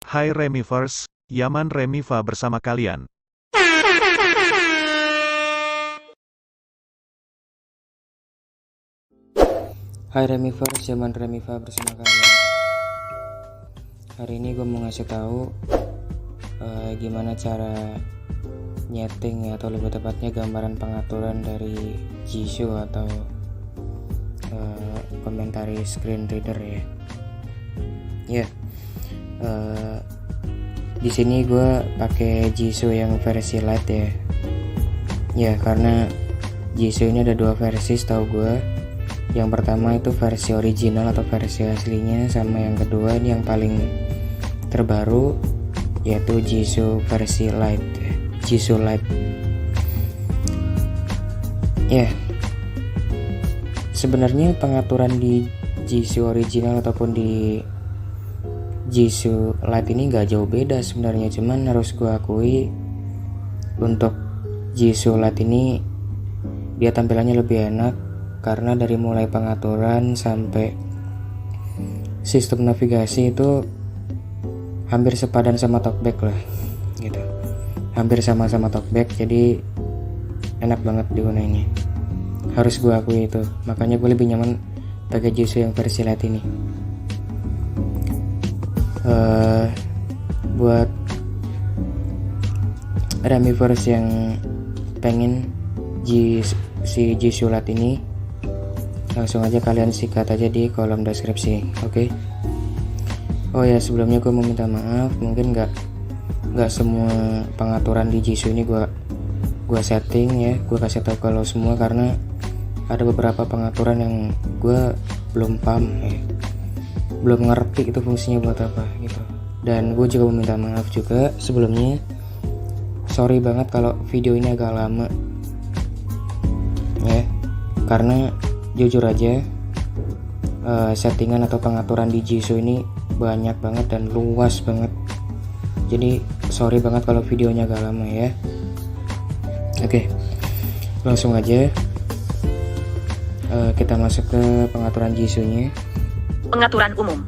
Hai Remivers, Yaman Remiva bersama kalian. Hai Remivers, Yaman Remiva bersama kalian. Hari ini gue mau ngasih tahu gimana cara nyeting ya, atau lebih tepatnya gambaran pengaturan dari Jisoo atau komentari screen reader ya. Di sini gue pakai Jisoo yang versi light ya. Ya, karena Jisoo ini ada dua versi setahu gue. Yang pertama itu versi original atau versi aslinya, sama yang kedua ini yang paling terbaru yaitu Jisoo versi light ya. Jisoo light. Ya. Sebenarnya pengaturan di Jisoo original ataupun di Jisoo light ini gak jauh beda sebenarnya, cuman harus gue akui untuk Jisoo light ini dia tampilannya lebih enak karena dari mulai pengaturan sampai sistem navigasi itu hampir sepadan sama talkback lah gitu, hampir sama-sama talkback, jadi enak banget digunainnya, harus gue akui itu. Makanya gue lebih nyaman pakai Jisoo yang versi light ini. Buat Remivers yang pengen si Jisoo light ini, langsung aja kalian sikat aja di kolom deskripsi, oke? Oh ya, sebelumnya gue mau minta maaf, mungkin nggak semua pengaturan di Jisoo ini gue setting ya, gue kasih tahu kalau semua, karena ada beberapa pengaturan yang gue belum paham belum ngerti itu fungsinya buat apa gitu. Dan gue juga mau minta maaf juga sebelumnya, sorry banget kalau video ini agak lama ya, karena jujur aja settingan atau pengaturan di Jisoo ini banyak banget dan luas banget, jadi sorry banget kalau videonya agak lama ya. Oke, langsung aja kita masuk ke pengaturan Jisoo nya. Pengaturan umum.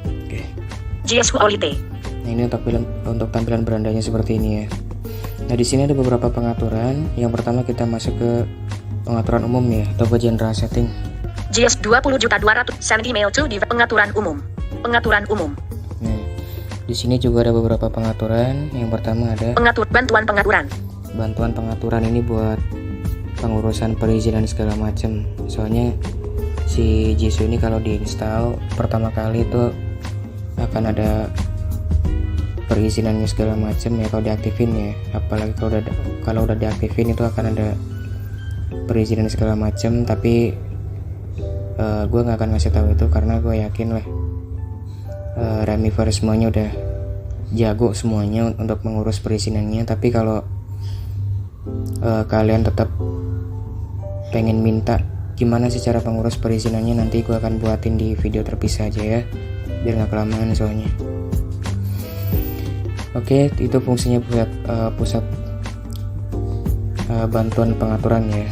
Oke. Jisoo Quality. Nah, ini untuk tampilan berandanya seperti ini ya. Nah, di sini ada beberapa pengaturan. Yang pertama kita masuk ke pengaturan umum ya, atau ke general setting. Jisoo 20.200 mail to device. Pengaturan umum. Pengaturan umum. Nah, di sini juga ada beberapa pengaturan. Yang pertama ada bantuan pengaturan. Bantuan pengaturan ini buat pengurusan perizinan segala macam. Soalnya si Jisoo ini kalau diinstal pertama kali itu akan ada perizinannya segala macam ya kalau diaktifin ya. Apalagi kalau udah diaktifin itu akan ada perizinan segala macam, tapi gue nggak akan ngasih tahu itu karena gue yakin lah Remivers semuanya udah jago semuanya untuk mengurus perizinannya. Tapi kalau kalian tetap pengen minta gimana sih cara pengurus perizinannya, nanti gue akan buatin di video terpisah aja ya, biar nggak kelamaan soalnya. Oke, itu fungsinya pusat bantuan pengaturan ya.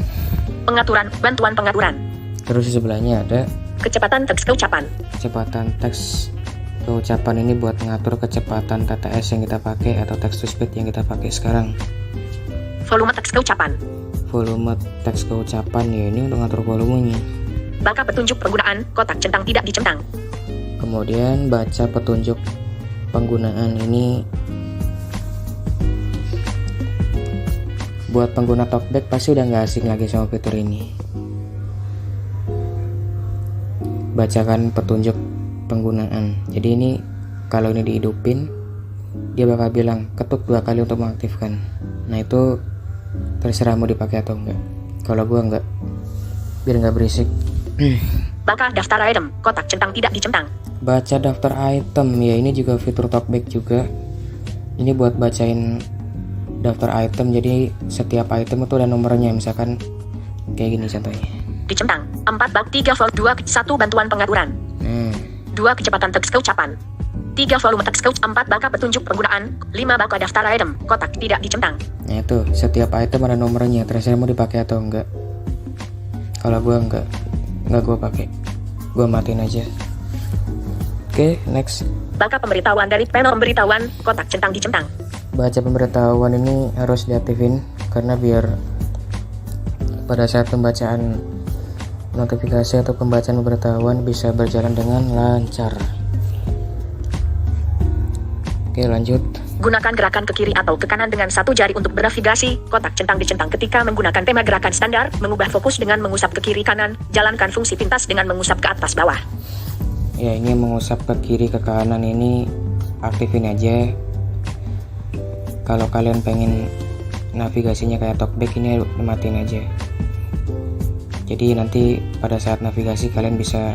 Bantuan pengaturan. Terus di sebelahnya ada kecepatan teks keucapan. Kecepatan teks keucapan ini buat ngatur kecepatan TTS yang kita pakai atau text to speech yang kita pakai sekarang. Volume teks keucapan. Volume teks keucapan ya, ini untuk ngatur volumenya. Baca petunjuk penggunaan, kotak centang tidak dicentang. Kemudian baca petunjuk penggunaan, ini buat pengguna talkback pasti udah nggak asing lagi sama fitur ini. Bacakan petunjuk penggunaan. Jadi ini kalau ini dihidupin, dia bakal bilang ketuk 2 kali untuk mengaktifkan. Nah, itu terserah mau dipakai atau enggak. Kalau gua enggak, biar nggak berisik. Baca daftar item, kotak centang tidak dicentang. Baca daftar item ya, ini juga fitur talkback juga. Ini buat bacain daftar item, jadi setiap item itu ada nomornya. Misalkan kayak gini contohnya. Dicentang 4 bab 3 vol 2 1 bantuan pengaturan. 2 kecepatan teks keucapan. 3 volume teks keucapan. 4 baka petunjuk penggunaan. 5 baka daftar item, kotak tidak dicentang. Nah, itu setiap item ada nomornya, terserah mau dipakai atau enggak. Kalau gua enggak gua pakai, gua matiin aja. Oke, next. Baca pemberitahuan dari panel pemberitahuan, kotak centang dicentang. Baca pemberitahuan ini harus diaktifin karena biar pada saat pembacaan notifikasi atau pembacaan pemberitahuan bisa berjalan dengan lancar. Oke, lanjut. Gunakan gerakan ke kiri atau ke kanan dengan satu jari untuk bernavigasi, kotak centang dicentang ketika menggunakan tema gerakan standar, mengubah fokus dengan mengusap ke kiri kanan, jalankan fungsi pintas dengan mengusap ke atas bawah. Ya, ini mengusap ke kiri ke kanan ini aktifin aja. Kalau kalian pengen navigasinya kayak talkback ini matiin aja. Jadi nanti pada saat navigasi kalian bisa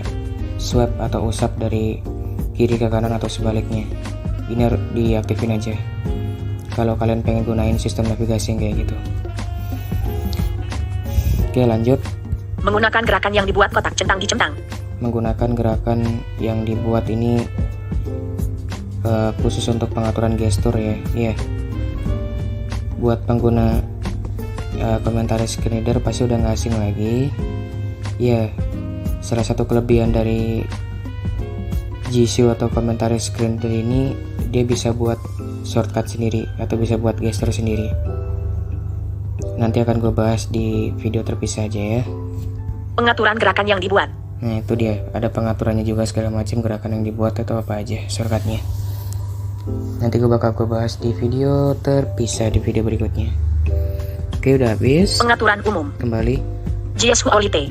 swipe atau usap dari kiri ke kanan atau sebaliknya. Ini harus diaktifin aja kalau kalian pengen gunain sistem navigasi yang kayak gitu. Oke, lanjut. Menggunakan gerakan yang dibuat kotak centang dicentang. Menggunakan gerakan yang dibuat ini khusus untuk pengaturan gestur ya. Iya. Buat pengguna komentar screen reader pasti udah nggak asing lagi. Ya, salah satu kelebihan dari Jisoo atau komentar screen reader ini, dia bisa buat shortcut sendiri atau bisa buat gestur sendiri. Nanti akan gue bahas di video terpisah aja ya. Pengaturan gerakan yang dibuat. Nah, itu dia, ada pengaturannya juga segala macam gerakan yang dibuat atau apa aja shortcutnya. Nanti gue bakal bahas di video terpisah di video berikutnya. Oke, udah habis. Pengaturan umum. Kembali. Jisoo Olite.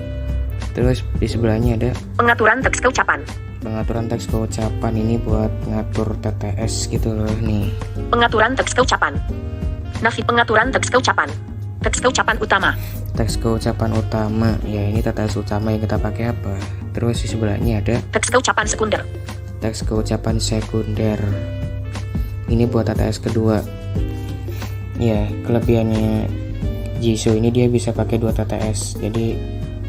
Terus di sebelahnya ada Pengaturan teks keucapan. pengaturan teks keucapan, ini buat ngatur TTS gitu loh nih. Pengaturan teks keucapan. Pengaturan teks keucapan. Teks keucapan utama. Teks keucapan utama, ya ini TTS utama yang kita pakai apa. Terus di sebelahnya ada Teks keucapan sekunder. teks keucapan sekunder. Ini buat TTS kedua. Ya, kelebihannya Jisoo ini dia bisa pakai dua TTS. Jadi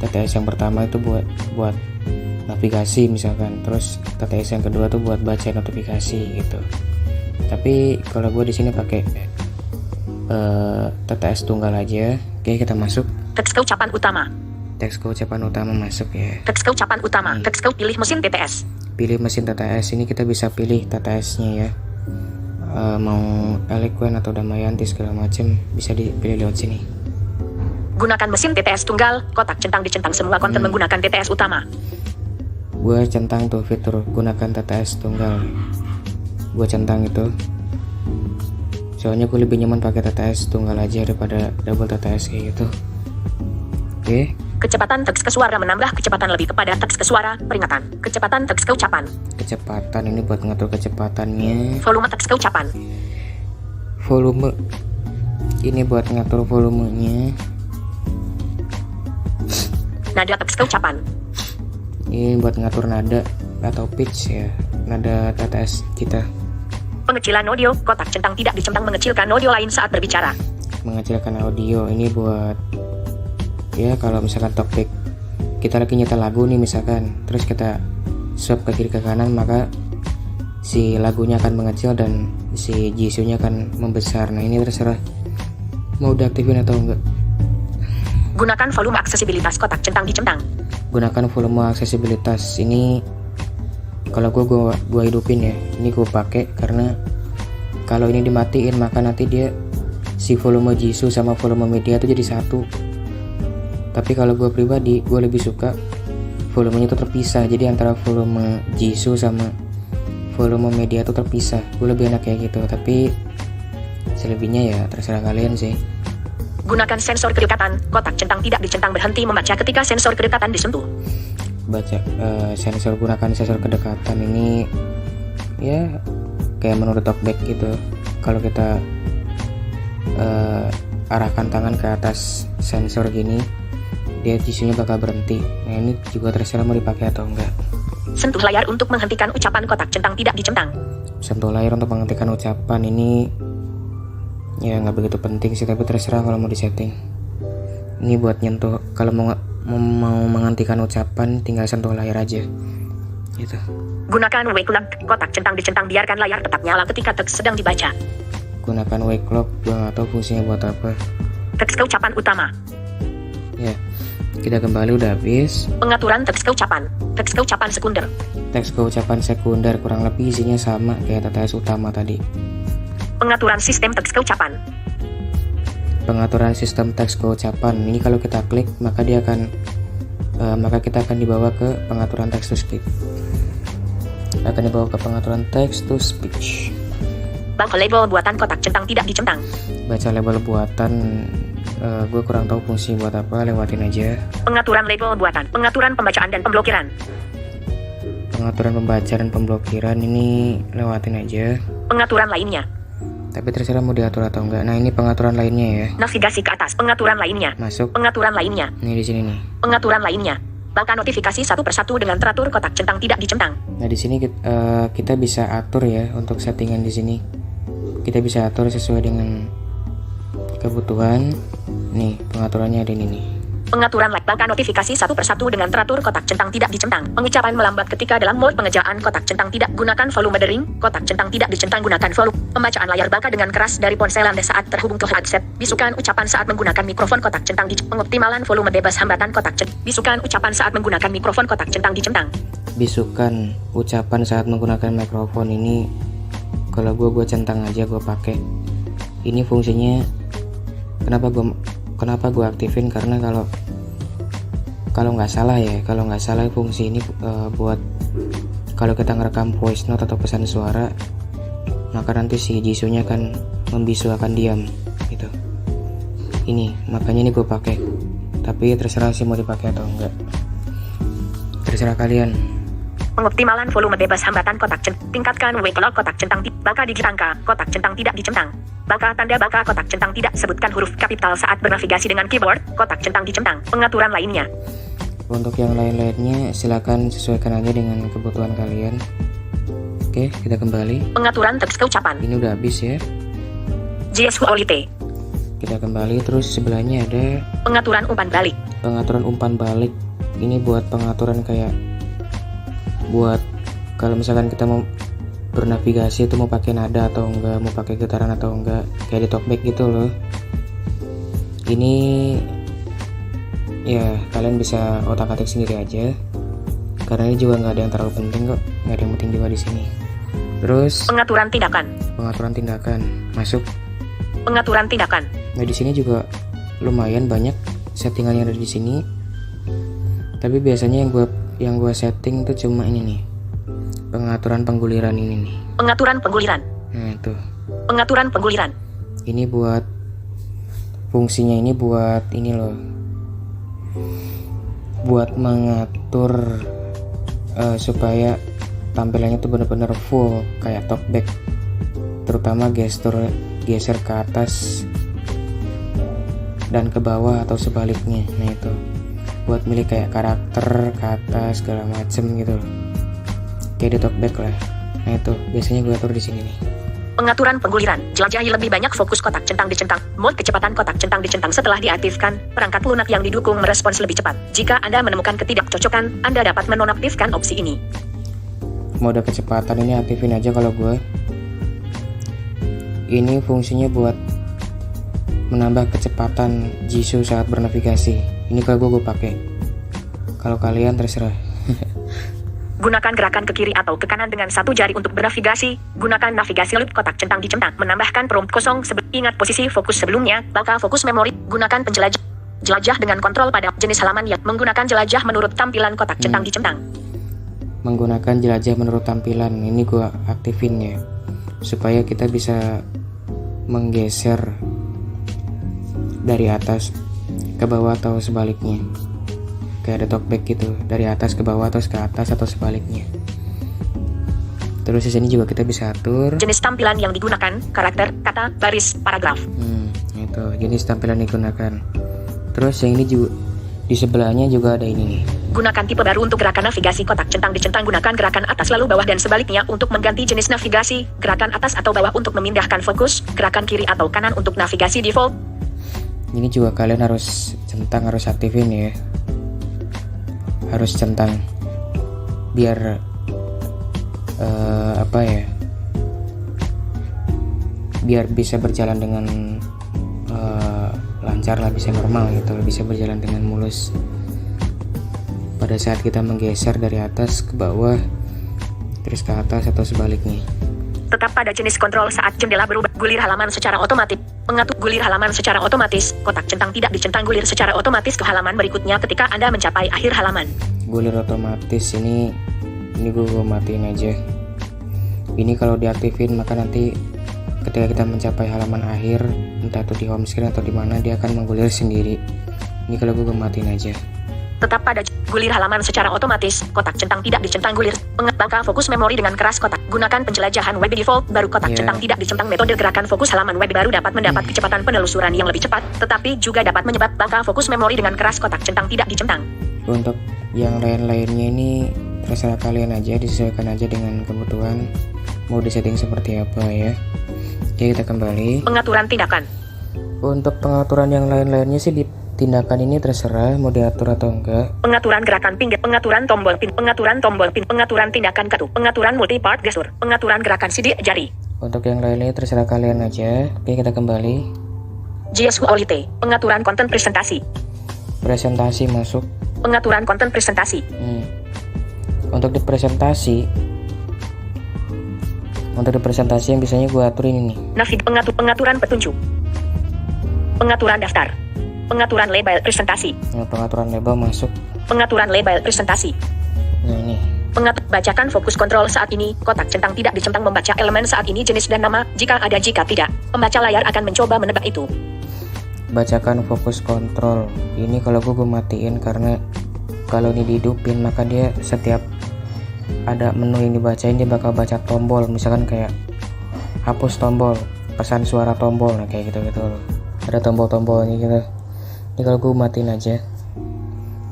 TTS yang pertama itu buat navigasi misalkan, terus TTS yang kedua tuh buat baca notifikasi gitu. Tapi kalau gue di sini pakai TTS tunggal aja. Oke, kita masuk. Teks keucapan utama. Teks keucapan utama masuk ya. Teks keucapan utama. Teks pilih mesin TTS. Pilih mesin TTS, ini kita bisa pilih TTS-nya ya. Mau Eloquent atau Damayanti segala macam bisa dipilih lewat sini. Gunakan mesin TTS tunggal, kotak centang dicentang semua konten menggunakan TTS utama. Gue centang tuh fitur gunakan TTS tunggal. Gue centang itu. Soalnya gue lebih nyaman pakai TTS tunggal aja daripada double TTS kayak gitu. Oke. Kecepatan teks ke suara menambah kecepatan lebih kepada teks ke suara, peringatan. Kecepatan teks keucapan. Kecepatan ini buat ngatur kecepatannya. Volume teks keucapan. Volume ini buat ngatur volumenya. Nada teks keucapan. Ini buat ngatur nada atau pitch ya, nada TTS kita. Pengecilan audio, kotak centang tidak dicentang mengecilkan audio lain saat berbicara. Mengecilkan audio ini buat ya kalau misalkan talkback kita lagi nyetel lagu nih misalkan, terus kita swipe ke kiri ke kanan, maka si lagunya akan mengecil dan si Jisoo-nya akan membesar. Nah, ini terserah mau diaktifin atau enggak. Gunakan volume aksesibilitas kotak centang dicentang. Gunakan volume aksesibilitas ini kalau gua hidupin ya. Ini gue pakai karena kalau ini dimatiin maka nanti dia si volume Jisoo sama volume media itu jadi satu. Tapi kalau gue pribadi, gue lebih suka volumenya itu terpisah. Jadi antara volume Jisoo sama volume media itu terpisah. Gue lebih enak kayak gitu. Tapi selebihnya ya terserah kalian sih. Gunakan sensor kedekatan, kotak centang tidak dicentang berhenti membaca ketika sensor kedekatan disentuh. Gunakan sensor kedekatan ini ya kayak menurut talkback gitu. Kalau kita arahkan tangan ke atas sensor gini, dia Jisoo-nya bakal berhenti. Nah, ini juga terserah mau dipakai atau enggak. Sentuh layar untuk menghentikan ucapan kotak centang tidak dicentang. Sentuh layar untuk menghentikan ucapan ini ya nggak begitu penting sih, tapi terserah kalau mau disetting. Ini buat nyentuh, kalau mau menghentikan ucapan tinggal sentuh layar aja gitu. Gunakan wake lock, kotak centang dicentang biarkan layar tetap nyala ketika teks sedang dibaca. Gunakan wake lock, gue nggak tahu fungsinya buat apa. Teks keucapan utama. Ya, Kita kembali, udah habis. Pengaturan teks keucapan. Teks keucapan sekunder. Teks keucapan sekunder kurang lebih isinya sama kayak TTS utama tadi. Pengaturan sistem teks keucapan. Pengaturan sistem teks keucapan. Ini kalau kita klik maka dia akan maka kita akan dibawa ke pengaturan text to speech. Akan dibawa ke pengaturan text to speech. Baca label buatan kotak centang tidak dicentang. Baca label buatan, gue kurang tahu fungsi buat apa, lewatin aja. Pengaturan label buatan. Pengaturan pembacaan dan pemblokiran. Pengaturan pembacaan dan pemblokiran ini lewatin aja. Pengaturan lainnya. Tapi terserah mau diatur atau enggak. Nah, ini pengaturan lainnya ya. Navigasi ke atas. Pengaturan lainnya. Masuk. Pengaturan lainnya. Ini di sini nih. Pengaturan lainnya. Baka notifikasi satu persatu dengan teratur kotak centang tidak dicentang. Nah, di sini kita bisa atur ya untuk settingan di sini. Kita bisa atur sesuai dengan kebutuhan. Nih, pengaturannya ada ini nih. Pengaturan baka notifikasi satu persatu dengan teratur kotak centang tidak dicentang. Pengucapan melambat ketika dalam mode pengejaan kotak centang tidak gunakan volume dering. Kotak centang tidak dicentang gunakan volume. Pembacaan layar baka dengan keras dari ponsel Anda saat terhubung ke headset. Bisukan ucapan saat menggunakan mikrofon kotak centang pengoptimalan volume bebas hambatan kotak centang. Bisukan ucapan saat menggunakan mikrofon kotak centang dicentang. Bisukan ucapan saat menggunakan mikrofon ini kalau gue centang aja, gue pakai. Ini fungsinya kenapa gue aktifin, karena kalau nggak salah fungsi ini buat kalau kita ngerekam voice note atau pesan suara, maka nanti si Jisoo-nya akan membisu, akan diam gitu. Ini makanya ini gue pakai, tapi terserah sih mau dipakai atau enggak, terserah kalian. Pengoptimalan volume bebas hambatan kotak centang. Tingkatkan workload kotak centang. Baka digit angka kotak centang tidak dicentang. Baka tanda baka kotak centang tidak sebutkan huruf kapital saat bernavigasi dengan keyboard. Kotak centang dicentang. Pengaturan lainnya. Untuk yang lain-lainnya silakan sesuaikan aja dengan kebutuhan kalian. Oke, kita kembali. Pengaturan teks keucapan. Ini udah habis ya. JSQuality. Kita kembali, terus sebelahnya ada pengaturan umpan balik. Pengaturan umpan balik. Ini buat pengaturan kayak buat kalau misalkan kita mau bernavigasi itu mau pakai nada atau enggak, mau pakai getaran atau enggak, kayak di talkback gitu loh. Ini ya kalian bisa otak-atik sendiri aja, karena ini juga nggak ada yang terlalu penting kok, nggak ada yang penting juga di sini. Terus pengaturan tindakan masuk. Pengaturan tindakan. Nah, di sini juga lumayan banyak settingan yang ada di sini. Tapi biasanya yang gue setting tuh cuma ini nih. Pengaturan pengguliran ini nih. Pengaturan pengguliran. Nah, itu. Pengaturan pengguliran. Ini buat fungsinya ini buat ini loh. Buat mengatur supaya tampilannya tuh benar-benar full kayak talkback. Terutama gestur geser ke atas dan ke bawah atau sebaliknya. Nah, itu. Buat milih kayak karakter ke atas segala macem gitu, kayak di talkback lah. Nah, itu biasanya gue atur di sini nih. Pengaturan pengguliran. Jelajahi lebih banyak fokus kotak centang dicentang. Mode kecepatan kotak centang dicentang setelah diaktifkan, perangkat lunak yang didukung merespons lebih cepat. Jika Anda menemukan ketidakcocokan, Anda dapat menonaktifkan opsi ini. Mode kecepatan ini aktifin aja kalau gue. Ini fungsinya buat menambah kecepatan Jisoo saat bernavigasi. Ini kalau gue pakai. Kalau kalian terserah. Gunakan gerakan ke kiri atau ke kanan dengan satu jari untuk bernavigasi. Gunakan navigasi loop kotak centang dicentang. Menambahkan prompt kosong. Ingat posisi fokus sebelumnya. Baka fokus memori. Gunakan jelajah dengan kontrol pada jenis halaman yang menggunakan jelajah menurut tampilan kotak centang dicentang. Menggunakan jelajah menurut tampilan. Ini gue aktifin ya, supaya kita bisa menggeser dari atas ke bawah atau sebaliknya, kayak ada talkback gitu, dari atas ke bawah atau ke atas atau sebaliknya. Terus di sini juga kita bisa atur jenis tampilan yang digunakan, karakter, kata, baris, paragraf. Itu jenis tampilan digunakan. Terus yang ini juga di sebelahnya juga ada ini nih. Gunakan tipe baru untuk gerakan navigasi kotak centang dicentang. Gunakan gerakan atas lalu bawah dan sebaliknya untuk mengganti jenis navigasi. Gerakan atas atau bawah untuk memindahkan fokus. Gerakan kiri atau kanan untuk navigasi default. Ini juga kalian harus centang, harus aktifin ya. Harus centang biar biar bisa berjalan dengan lancar lah, bisa normal gitu, bisa berjalan dengan mulus. pada saat kita menggeser dari atas ke bawah terus ke atas atau sebaliknya. Tetap pada jenis kontrol saat jendela berubah. Gulir halaman secara otomatis. Mengatur gulir halaman secara otomatis. Kotak centang tidak dicentang gulir secara otomatis ke halaman berikutnya ketika Anda mencapai akhir halaman. Gulir otomatis ini gue matiin aja. Ini kalau diaktifin maka nanti ketika kita mencapai halaman akhir, entah itu di home screen atau di mana, dia akan menggulir sendiri. Ini kalau gue matiin aja. Tetap pada gulir halaman secara otomatis. Kotak centang tidak dicentang gulir. Bangka fokus memori dengan keras kotak. Gunakan penjelajahan web default baru kotak centang tidak dicentang. Metode gerakan fokus halaman web baru dapat mendapat kecepatan penelusuran yang lebih cepat, tetapi juga dapat menyebabkan bangka fokus memori dengan keras kotak centang tidak dicentang. Untuk yang lain-lainnya ini terserah kalian aja, disesuaikan aja dengan kebutuhan mau disetting seperti apa ya. Oke, kita kembali. Pengaturan tindakan. Untuk pengaturan yang lain-lainnya sih di tindakan ini terserah mau diatur atau enggak. Pengaturan gerakan pinggir, pengaturan tombol pin, pengaturan tindakan kartu, pengaturan multi-part gestur, pengaturan gerakan sidik jari. Untuk yang lainnya terserah kalian aja. Oke, kita kembali. Gestuality, pengaturan konten presentasi. Presentasi masuk. Pengaturan konten presentasi. Untuk di presentasi yang biasanya gue atur ini nih. Pengaturan petunjuk. Pengaturan daftar. Pengaturan label presentasi. Pengaturan label masuk. Pengaturan label presentasi. Nah ini. Bacakan fokus kontrol saat ini. Kotak centang tidak dicentang membaca elemen saat ini jenis dan nama. Jika tidak, pembaca layar akan mencoba menebak itu. Bacakan fokus kontrol. Ini kalau gue matiin karena kalau ini dihidupin maka dia setiap ada menu yang dibacain dia bakal baca tombol. Misalkan kayak hapus tombol, pesan suara tombol, nah kayak gitu loh. Ada tombol-tombolnya gitu. Ini kalau gue matiin aja.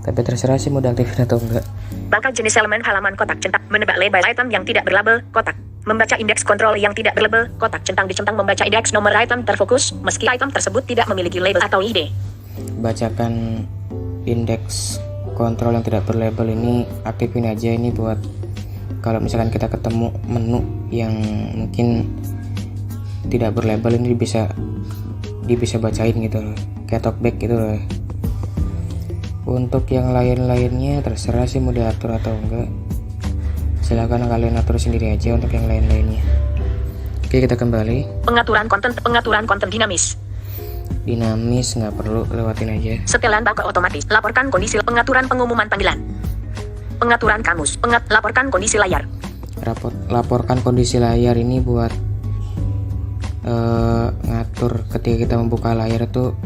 Tapi terserah sih mau diaktifin atau enggak. Bakal jenis elemen halaman kotak centang. Menebak label item yang tidak berlabel kotak. Membaca indeks kontrol yang tidak berlabel kotak centang dicentang. Membaca indeks nomor item terfokus meski item tersebut tidak memiliki label atau ID. Bacakan indeks kontrol yang tidak berlabel ini aktifin aja. Ini buat kalau misalkan kita ketemu menu yang mungkin tidak berlabel, ini dia bisa bacain gitu loh, kayak talkback gitu loh. Untuk yang lain-lainnya terserah sih mau diatur atau enggak, silahkan kalian atur sendiri aja untuk yang lain-lainnya. Oke, kita kembali. Pengaturan konten dinamis nggak perlu, lewatin aja. Setelan bakal otomatis. Laporkan kondisi. Pengaturan pengumuman panggilan. Pengaturan kamus. Laporkan kondisi layar. Laporkan kondisi layar ini buat ngatur ketika kita membuka layar itu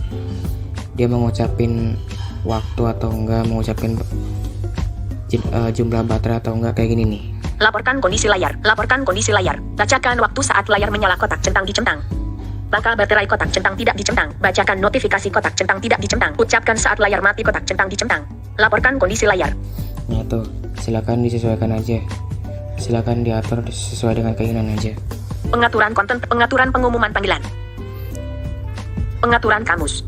dia mengucapin waktu atau enggak, mengucapin jumlah baterai atau enggak, kayak gini nih. Laporkan kondisi layar. Bacakan waktu saat layar menyala kotak centang dicentang. Bakal baterai kotak centang tidak dicentang. Bacakan notifikasi kotak centang tidak dicentang. Ucapkan saat layar mati kotak centang dicentang. Laporkan kondisi layar. Nah tuh, silakan disesuaikan aja. Silakan diatur sesuai dengan keinginan aja. Pengaturan konten, pengaturan pengumuman panggilan. Pengaturan kamus.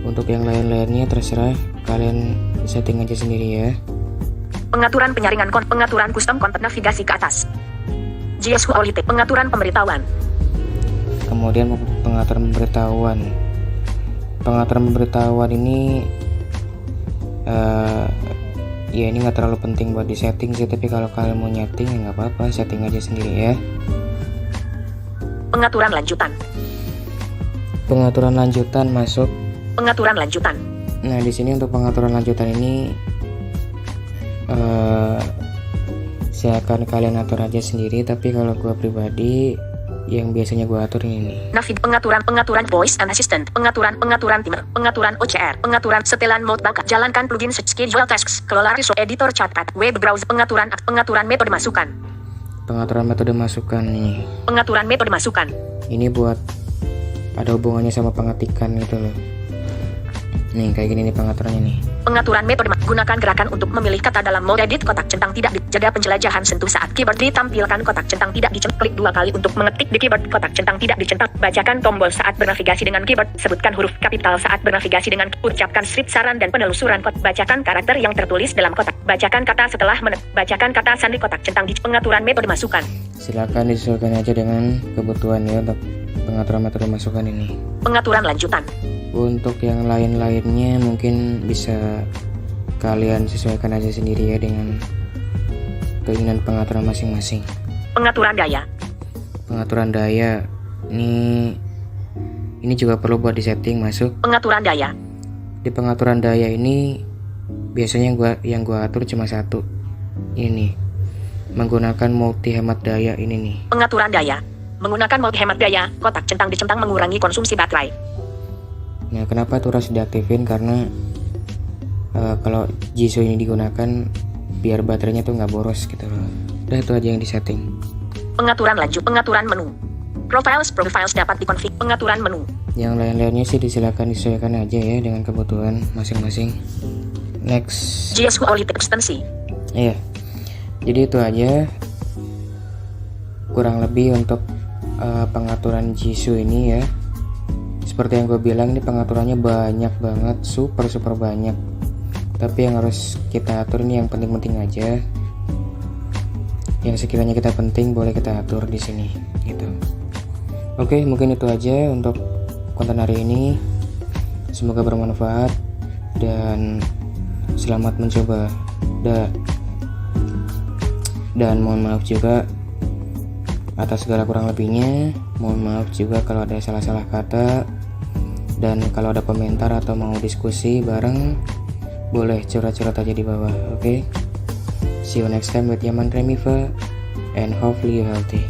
Untuk yang lain-lainnya terserah kalian setting aja sendiri ya. Pengaturan penyaringan pengaturan custom konten navigasi ke atas. Gestuality, pengaturan pemberitahuan. Kemudian pengaturan pemberitahuan ini ya ini nggak terlalu penting buat di setting sih, tapi kalau kalian mau nyeting ya nggak apa-apa, setting aja sendiri ya. Pengaturan lanjutan masuk. Pengaturan lanjutan. Nah di sini untuk pengaturan lanjutan ini silakan kalian atur aja sendiri, tapi kalau gua pribadi yang biasanya gue atur ini. Pengaturan voice and assistant, pengaturan timer, pengaturan OCR, pengaturan setelan mode bakat, jalankan plugin schedule tasks, kelola resource, editor chatpad, web browser, pengaturan metode masukan. Pengaturan metode masukan nih. Pengaturan metode masukan. Ini buat ada hubungannya sama pengetikan gitu loh. Nih kayak gini nih pengaturannya nih. Pengaturan metode gunakan gerakan untuk memilih kata dalam mode edit kotak centang tidak dijaga penjelajahan sentuh saat keyboard ditampilkan kotak centang tidak dicentang. Klik 2 kali untuk mengetik di keyboard kotak centang tidak dicentang. Bacakan tombol saat bernavigasi dengan keyboard. Sebutkan huruf kapital saat bernavigasi dengan ucapkan strip saran dan penelusuran kotak. Bacakan karakter yang tertulis dalam kotak. Bacakan kata setelah bacakan kata sandi kotak centang di pengaturan metode masukan. Silakan disesuaikan aja dengan kebutuhan ya untuk pengaturan metode masukan ini. Pengaturan lanjutan. Untuk yang lain-lainnya mungkin bisa kalian sesuaikan aja sendiri ya dengan keinginan pengaturan masing-masing. Pengaturan daya. Pengaturan daya ini juga perlu buat disetting masuk. Pengaturan daya. Di pengaturan daya ini biasanya yang gua atur cuma satu. Ini nih, menggunakan multi hemat daya ini nih. Pengaturan daya. Menggunakan mode hemat daya, kotak centang dicentang mengurangi konsumsi baterai. Nah, kenapa itu harus diaktifin? Karena kalau Jisoo ini digunakan biar baterainya tuh nggak boros gitu loh. Udah, itu aja yang disetting. Pengaturan lanjut. Pengaturan menu. Profiles dapat dikonfig. Pengaturan menu. Yang lain-lainnya sih disilakan disesuaikan aja ya dengan kebutuhan masing-masing. Next. Jisoo Olite ekstensi. Iya. Jadi itu aja kurang lebih untuk pengaturan Jisoo ini ya. Seperti yang gue bilang, ini pengaturannya banyak banget, super banyak. Tapi yang harus kita atur ini yang penting-penting aja. Yang sekiranya kita penting boleh kita atur di sini gitu. Oke, mungkin itu aja untuk konten hari ini. Semoga bermanfaat dan selamat mencoba. Dan mohon maaf juga atas segala kurang lebihnya. Mohon maaf juga kalau ada salah-salah kata. Dan kalau ada komentar atau mau diskusi bareng, boleh curhat-curhat aja di bawah. Oke? See you next time with Yaman Remifa, and hopefully you healthy.